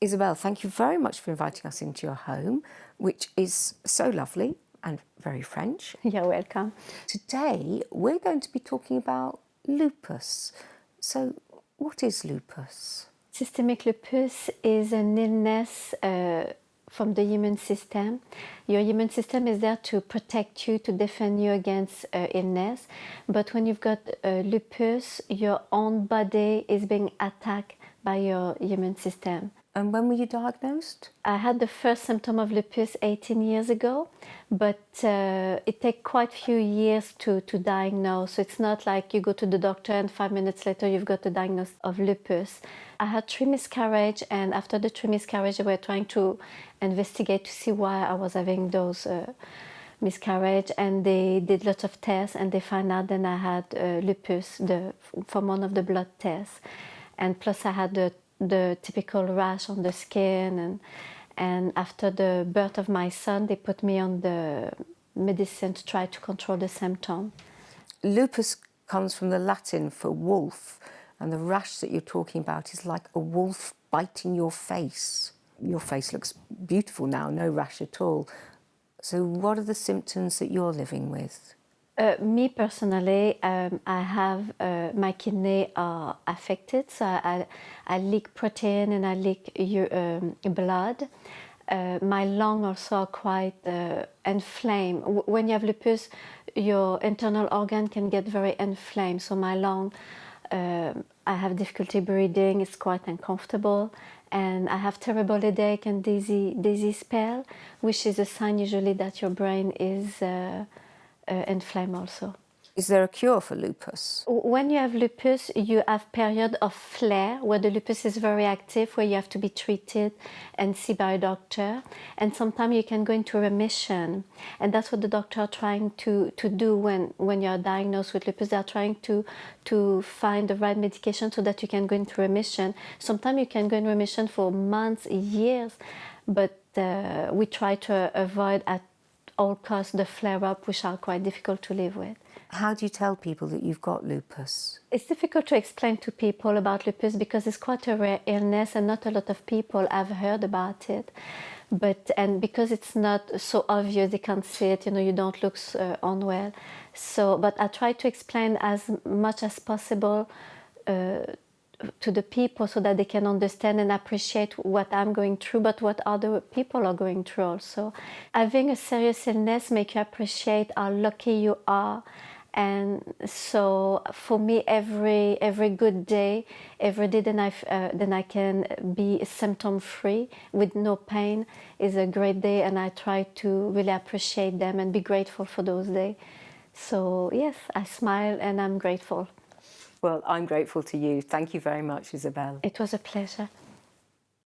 Isabelle, thank you very much for inviting us into your home, which is so lovely and very French. You're welcome. Today, we're going to be talking about lupus. So, what is lupus? Systemic lupus is an illness from the immune system. Your immune system is there to protect you, to defend you against illness. But when you've got lupus, your own body is being attacked by your immune system. And when were you diagnosed? I had the first symptom of lupus 18 years ago, but it takes quite a few years to diagnose. So it's not like you go to the doctor and 5 minutes later you've got a diagnosis of lupus. I had 3 miscarriages, and after the 3 miscarriages, we were trying to investigate to see why I was having those miscarriage, and they did lots of tests, and they found out that I had lupus from one of the blood tests, and plus I had the typical rash on the skin, and after the birth of my son, they put me on the medicine to try to control the symptom. Lupus comes from the Latin for wolf, and the rash that you're talking about is like a wolf biting your face. Your face looks beautiful now, no rash at all. So what are the symptoms that you're living with? Me personally, I have my kidney are affected, so I leak protein and I leak blood. My lungs also are quite inflamed. When you have lupus, your internal organ can get very inflamed. So my lung, I have difficulty breathing. It's quite uncomfortable, and I have terrible headache and dizzy spell, which is a sign usually that your brain is inflamed also. Is there a cure for lupus? When you have lupus, you have period of flare where the lupus is very active, where you have to be treated and see by a doctor. And sometimes you can go into remission. And that's what the doctor are trying to do when you're diagnosed with lupus. They're trying to find the right medication so that you can go into remission. Sometimes you can go in remission for months, years, but we try to avoid at all costs the flare-up, which are quite difficult to live with. How do you tell people that you've got lupus? It's difficult to explain to people about lupus because it's quite a rare illness and not a lot of people have heard about it. And because it's not so obvious, they can't see it, you don't look unwell. But I try to explain as much as possible to the people so that they can understand and appreciate what I'm going through, but what other people are going through also. Having a serious illness makes you appreciate how lucky you are. And so for me, every good day, every day then I can be symptom-free with no pain is a great day, and I try to really appreciate them and be grateful for those days. So yes, I smile and I'm grateful. Well, I'm grateful to you. Thank you very much, Isabelle. It was a pleasure.